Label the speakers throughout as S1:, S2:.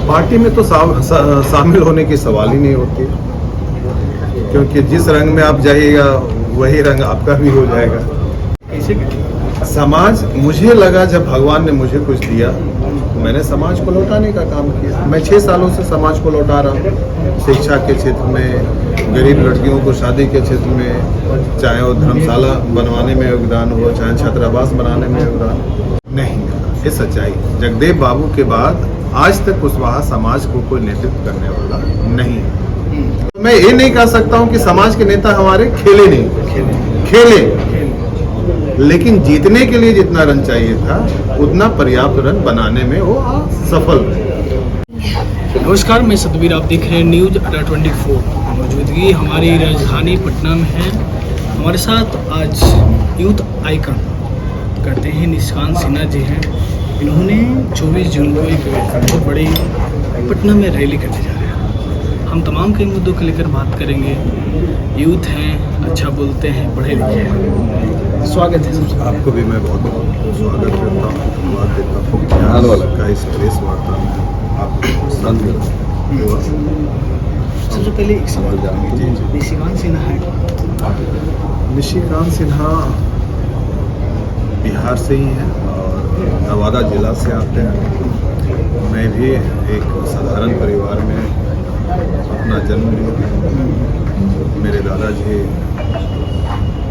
S1: Party में तो शामिल होने की सवाल ही नहीं होती, क्योंकि जिस रंग में आप जाइएगा वही रंग आपका भी हो जाएगा। समाज, मुझे लगा जब भगवान ने मुझे कुछ दिया तो मैंने समाज को लौटाने का काम किया। मैं 6 सालों से समाज को लौटा रहा हूँ, शिक्षा के क्षेत्र में, गरीब लड़कियों को शादी के क्षेत्र में, चाहे वो धर्मशाला बनवाने में योगदान हो, चाहे छात्रावास बनाने में योगदान हो। नहीं, ये सच्चाई। जगदेव बाबू के बाद आज तक कुशवाहा समाज को कोई नेतृत्व करने वाला नहीं है। मैं ये नहीं कह सकता हूँ कि समाज के नेता हमारे खेले नहीं, खेले, लेकिन जीतने के लिए जितना रन चाहिए था उतना पर्याप्त रन बनाने में वो सफल रहे।
S2: नमस्कार, मैं सतबीर, आप देख रहे हैं न्यूज़ 1824। मौजूदगी हमारी राजधानी पटना में है। हमारे साथ आज यूथ आइकन करते हैं निशांत सिन्हा जी हैं। इन्होंने 24 जून को एक बहुत बड़ी पटना में रैली करने जा रहे हैं। हम तमाम कई मुद्दों को लेकर बात करेंगे। यूथ हैं, अच्छा बोलते हैं, पढ़े लिखे हैं। स्वागत है सबसे।
S1: आपको भी मैं बहुत बहुत स्वागत करता हूँ, धन्यवाद देता हूँ। ध्यान वाला का इस प्रेस वार्ता में आपको पसंद करा।
S2: सबसे पहले एक सवाल जानेंगे, निशिकांत सिन्हा है।
S1: निशिकांत सिन्हा बिहार से ही हैं और नवादा जिला से आते हैं। मैं भी एक साधारण परिवार में अपना जन्म लिया। मेरे दादाजी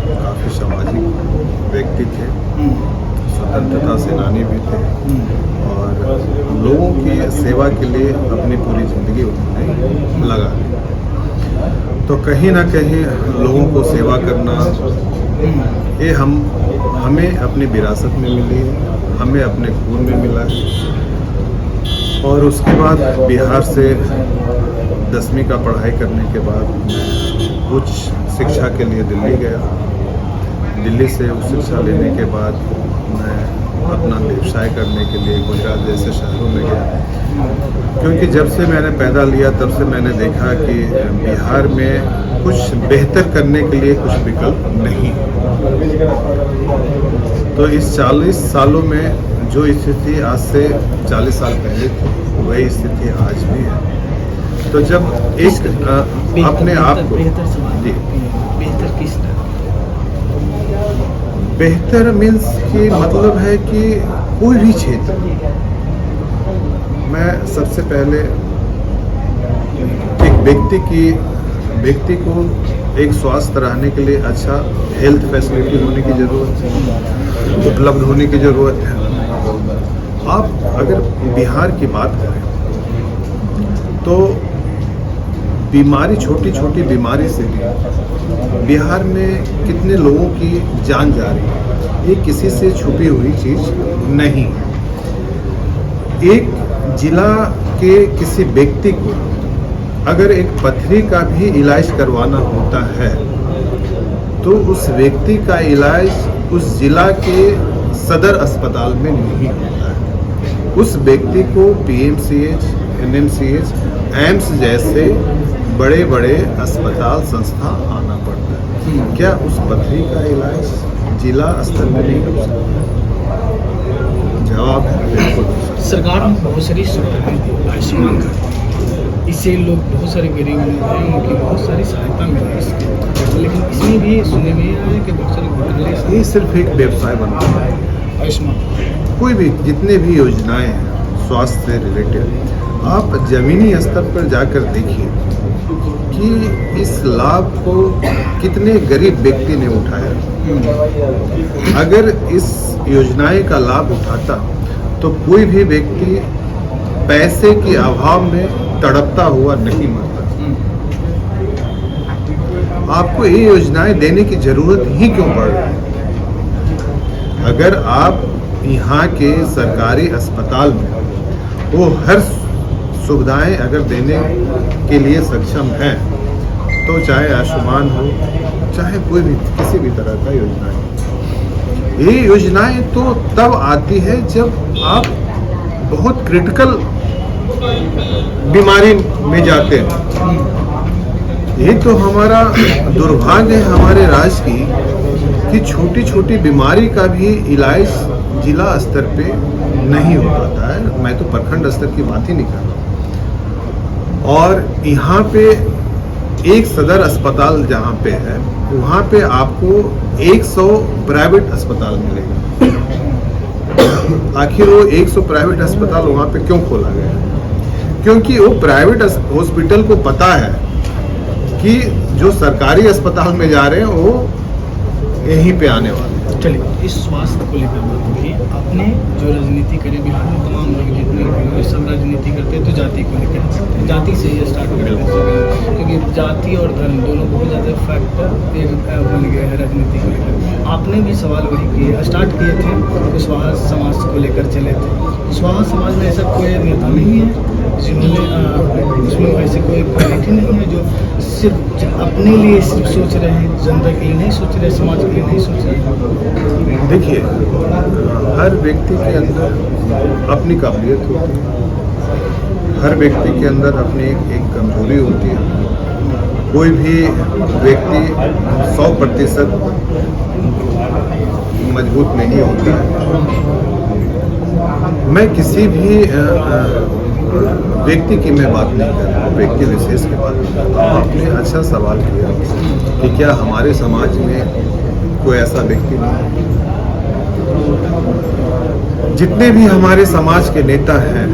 S1: काफ़ी सामाजिक व्यक्ति थे, स्वतंत्रता सेनानी भी थे और लोगों की सेवा के लिए अपनी पूरी ज़िंदगी उन्होंने लगा दी। तो कहीं ना कहीं लोगों को सेवा करना ये हमें अपनी विरासत में मिली है, हमें अपने खून में मिला है। और उसके बाद बिहार से 10वीं का पढ़ाई करने के बाद उच्च शिक्षा के लिए दिल्ली गया। दिल्ली से उच्च शिक्षा लेने के बाद मैं अपना व्यवसाय करने के लिए गुजरात जैसे शहरों में गया, क्योंकि जब से मैंने पैदा लिया तब से मैंने देखा कि बिहार में कुछ बेहतर करने के लिए कुछ विकल्प नहीं। तो इस 40 सालों में जो स्थिति आज से 40 साल पहले थी वही स्थिति आज भी है। तो जब एक अपने आप को
S2: बेहतर किस तरह?
S1: बेहतर मीन्स कि मतलब है कि कोई भी क्षेत्र, मैं सबसे पहले एक व्यक्ति को एक स्वास्थ्य रहने के लिए अच्छा हेल्थ फैसिलिटी होने की ज़रूरत है, उपलब्ध होने की ज़रूरत है। आप अगर बिहार की बात करें तो बीमारी, छोटी छोटी बीमारी से भी बिहार में कितने लोगों की जान जा रही है, ये किसी से छुपी हुई चीज़ नहीं। एक जिला के किसी व्यक्ति को अगर एक पथरी का भी इलाज करवाना होता है तो उस व्यक्ति का इलाज उस जिला के सदर अस्पताल में नहीं होता है। उस व्यक्ति को PMCH, NMCH, एम्स जैसे बड़े बड़े अस्पताल संस्था आना पड़ता है। क्या उस पथरी का इलाज जिला स्तर पर नहीं हो सकता? जवाब है बिल्कुल।
S2: सरकार ने बहुत सारी सुविधाएं दी, आयुष्मान कार्ड, इससे लोग बहुत सारे गरीब लोग हैं, उनकी बहुत सारी सहायता मिल रही है। लेकिन इसमें भी सुनने में आया है कि बहुत सारे घोटाले।
S1: ये सिर्फ एक व्यवसाय बन रहा है।
S2: आयुष्मान,
S1: कोई भी जितने भी योजनाएं हैं स्वास्थ्य से रिलेटेड, आप जमीनी स्तर पर जाकर देखिए कि इस लाभ को कितने गरीब व्यक्ति ने उठाया। अगर इस योजनाएं का लाभ उठाता तो कोई भी व्यक्ति पैसे के अभाव में तड़पता हुआ नहीं मरता। आपको ये योजनाएं देने की जरूरत ही क्यों पड़ रही है? अगर आप यहाँ के सरकारी अस्पताल में वो हर सुविधाएं अगर देने के लिए सक्षम हैं तो चाहे आयुष्मान हो, चाहे कोई भी किसी भी तरह का योजना है। ये योजनाएं तो तब आती है जब आप बहुत क्रिटिकल बीमारी में जाते हैं। यही तो हमारा दुर्भाग्य है हमारे राज्य की कि छोटी छोटी बीमारी का भी इलाज जिला स्तर पे नहीं हो पाता है। मैं तो प्रखंड स्तर की बात ही नहीं कर रहा। और यहाँ पे एक सदर अस्पताल जहाँ पे है, वहाँ पे आपको 100 प्राइवेट अस्पताल मिलेगा। आखिर वो 100 प्राइवेट अस्पताल वहाँ पे क्यों खोला गया? क्योंकि वो प्राइवेट हॉस्पिटल को पता है कि जो सरकारी अस्पताल में जा रहे हैं वो यहीं पे आने वाले हैं।
S2: चलिए, इस स्वास्थ्य को लेकर बात होगी। आपने जो राजनीति करे बिहार में, तमाम लोग जितने लोग सब राजनीति करते हैं तो जाति को लेकर करते हैं। जाति से ही स्टार्ट करते हैं, क्योंकि जाति और धर्म दोनों बहुत ज़्यादा फैक्टर एक बन गए हैं राजनीति को लेकर। आपने भी सवाल वही किए, स्टार्ट किए थे, कुशवाहा समाज को लेकर चले थे। कुशवाहा समाज में ऐसा कोई नेता नहीं है जिन्होंने उसमें ऐसे कोई क्वालिटी नहीं है जो सिर्फ अपने लिए सिर्फ सोच रहे हैं, जनता के लिए नहीं सोच रहे, समाज के लिए नहीं सोच रहे।
S1: देखिए, हर व्यक्ति के अंदर अपनी काबिलियत होती है, हर व्यक्ति के अंदर अपनी एक कमजोरी होती है। कोई भी व्यक्ति 100% मजबूत नहीं होता है। मैं किसी भी व्यक्ति की मैं बात नहीं कर रहा हूँ, व्यक्ति विशेष की बात नहीं कर रहा हूँ। आपने अच्छा सवाल किया कि क्या हमारे समाज में कोई ऐसा व्यक्ति नहीं? जितने भी हमारे समाज के नेता हैं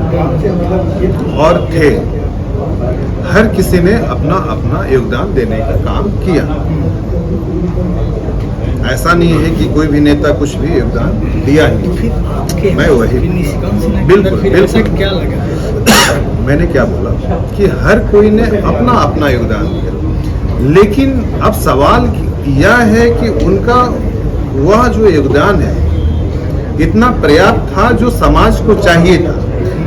S1: और थे, हर किसी ने अपना अपना योगदान देने का काम किया। ऐसा नहीं है कि कोई भी नेता कुछ भी योगदान दिया ही। मैं वही बिल्कुल
S2: क्या लगा?
S1: मैंने क्या बोला कि हर कोई ने अपना अपना योगदान दिया, लेकिन अब सवाल यह है कि उनका वह जो योगदान है इतना पर्याप्त था जो समाज को चाहिए था,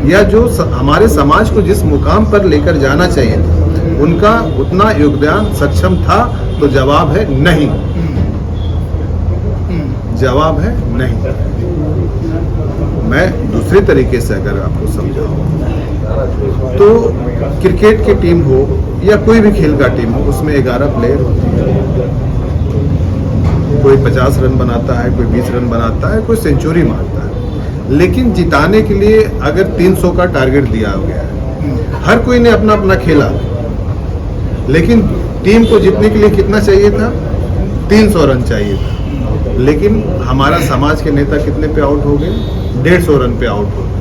S1: या जो हमारे समाज को जिस मुकाम पर लेकर जाना चाहिए था, उनका उतना योगदान सक्षम था? तो जवाब है नहीं। जवाब है नहीं। मैं दूसरे तरीके से अगर आपको समझाऊं तो क्रिकेट की टीम हो या कोई भी खेल का टीम हो, उसमें 11 प्लेयर होते हैं। कोई 50 रन बनाता है, कोई 20 रन बनाता है, कोई सेंचुरी मारता है, लेकिन जिताने के लिए अगर 300 का टारगेट दिया गया है, हर कोई ने अपना अपना खेला, लेकिन टीम को जीतने के लिए कितना चाहिए था? 300 रन चाहिए था। लेकिन हमारा समाज के नेता कितने पे आउट हो गए? 150 रन पे आउट हो गए।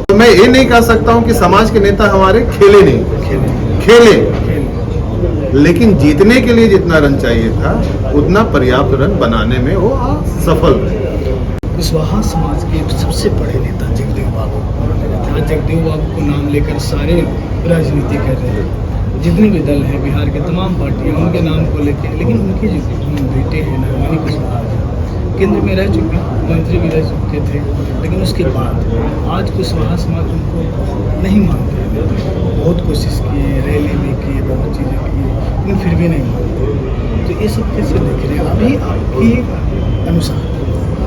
S1: तो मैं ये नहीं कह सकता हूं कि समाज के नेता हमारे खेले नहीं, खेले, लेकिन जीतने के लिए जितना रन चाहिए था उतना पर्याप्त रन बनाने में वो सफल रहे।
S2: कुशवाहा समाज के सबसे बड़े नेता जगदेव बाबू, आज जगदेव बाबू को नाम लेकर सारे राजनीति कर रहे हैं। जितने भी दल हैं बिहार के, तमाम पार्टियां उनके नाम को लेकर, लेकिन उनके जो बेटे हैं नरमनी कुशवाहा केंद्र में रह चुके, मंत्री भी रह चुके थे, लेकिन उसके बाद आज कुशवाहा समाज उनको नहीं मानते। बहुत कोशिश किए, रैली भी की, बहुत चीज़ें की, लेकिन फिर भी नहीं मानते। तो ये सब कैसे देख रहे हैं अभी आपके अनुसार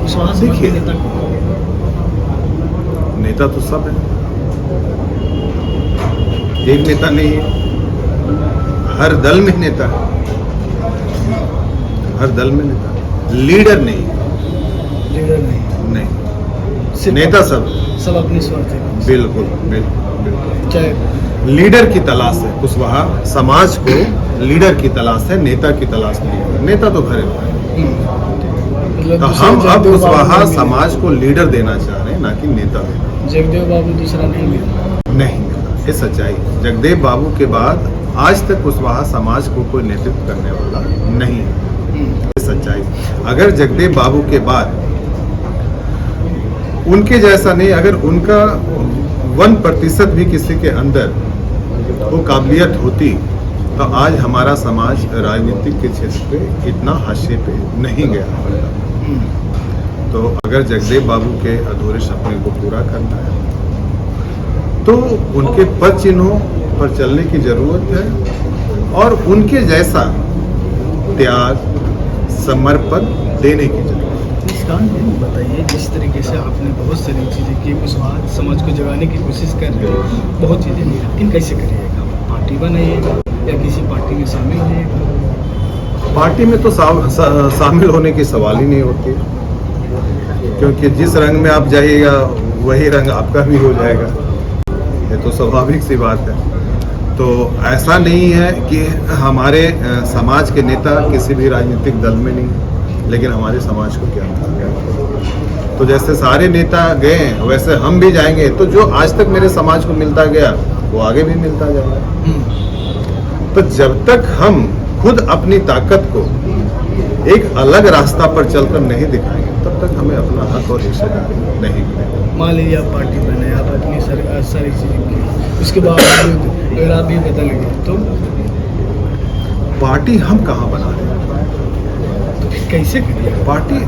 S2: कुशवाहा समाज के नेता को? नेता
S1: तो सब है, एक नेता नहीं है, हर दल में नेता है, हर दल में नेता, लीडर नहीं है।
S2: लीडर नहीं,
S1: नेता सब
S2: अपने स्वार्थ है।
S1: बिल्कुल बिल्कुल बिल्कुल।
S2: चाहे
S1: लीडर की तलाश है, कुशवाहा समाज को लीडर की तलाश है, नेता की तलाश नहीं है। नेता तो घरे
S2: मतलब
S1: तो हम अब कुशवाहा समाज को लीडर देना चाह रहे हैं, ना कि नेता देना।
S2: जगदेव बाबू दूसरा नहीं मिला,
S1: नहीं मिला, ये सच्चाई। जगदेव बाबू के बाद आज तक कुशवाहा समाज को कोई नेतृत्व करने वाला नहीं है, ये सच्चाई। अगर जगदेव बाबू के बाद उनके जैसा नहीं, अगर उनका 1% भी किसी के अंदर वो काबिलियत होती, तो आज हमारा समाज राजनीतिक के क्षेत्र पे इतना हाशिए पे नहीं गया होता। तो अगर जगदेव बाबू के अधूरे सपने को पूरा करना है तो उनके पद चिन्हों पर चलने की जरूरत है, और उनके जैसा त्याग, समर्पण देने की जरूरत है।
S2: निष्कांत जी बताइए, जिस तरीके से आपने बहुत सारी चीज़ें की, कुशवाहा समाज को जगाने की कोशिश कर रहे हो, बहुत चीज़ें, लेकिन कैसे करिएगा? पार्टी बनाइएगा या किसी पार्टी में शामिल होइएगा?
S1: पार्टी में तो शामिल होने की सवाल ही नहीं होती, क्योंकि जिस रंग में आप जाइएगा वही रंग आपका भी हो जाएगा। ये तो स्वाभाविक सी बात है। तो ऐसा नहीं है कि हमारे समाज के नेता किसी भी राजनीतिक दल में नहीं, लेकिन हमारे समाज को क्या मिला। तो जैसे सारे नेता गए वैसे हम भी जाएंगे, तो जो आज तक मेरे समाज को मिलता गया वो आगे भी मिलता जाएगा। तो जब तक हम खुद अपनी ताकत को एक अलग रास्ता पर चलकर नहीं दिखाएंगे तब तक हमें अपना हक और हिस्सेदारी नहीं मिलेगा।
S2: मान लीजिए आप पार्टी बनाए, आप अपनी सारी चीज़ें की, उसके बाद अगर आप भी बदल गए तो
S1: पार्टी हम कहाँ बना रहे हैं?
S2: फिर कैसे करिए
S1: पार्टी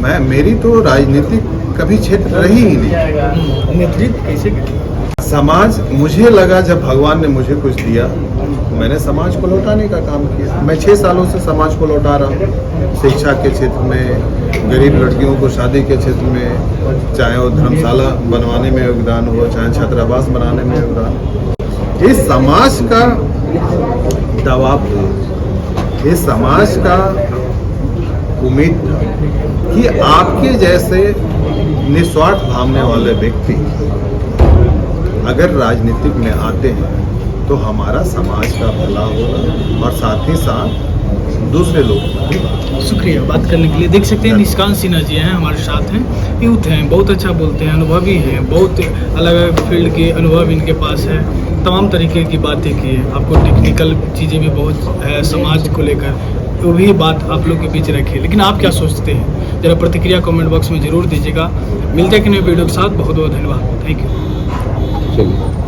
S1: मैं मेरी तो राजनीतिक कभी क्षेत्र रही ही नहीं।
S2: नेतृत्व कैसे करिए?
S1: समाज, मुझे लगा जब भगवान ने मुझे कुछ दिया मैंने समाज को लौटाने का काम किया। मैं 6 सालों से समाज को लौटा रहा हूँ, शिक्षा के क्षेत्र में, गरीब लड़कियों को शादी के क्षेत्र में, चाहे वो धर्मशाला बनवाने में योगदान हो, चाहे छात्रावास बनाने में योगदान हो। इस समाज का दबाव था, इस समाज का उम्मीद था कि आपके जैसे निस्वार्थ भावने वाले व्यक्ति अगर राजनीतिक में आते हैं तो हमारा समाज का भला होगा और साथ ही साथ दूसरे लोग।
S2: शुक्रिया बात करने के लिए। देख सकते हैं निष्कांत सिन्हा जी हैं हमारे साथ हैं, यूथ हैं, बहुत अच्छा बोलते हैं, अनुभवी हैं, बहुत अलग अलग फील्ड के अनुभव इनके पास है, तमाम तरीके की बातें की है। आपको टेक्निकल चीज़ें भी बहुत है समाज को लेकर, वो भी बात आप लोग के बीच रखी है। लेकिन आप क्या सोचते हैं जरा प्रतिक्रिया कमेंट बॉक्स में ज़रूर दीजिएगा। मिलते हैं कि नए वीडियो के साथ। बहुत बहुत धन्यवाद, थैंक यू।
S3: चलिए।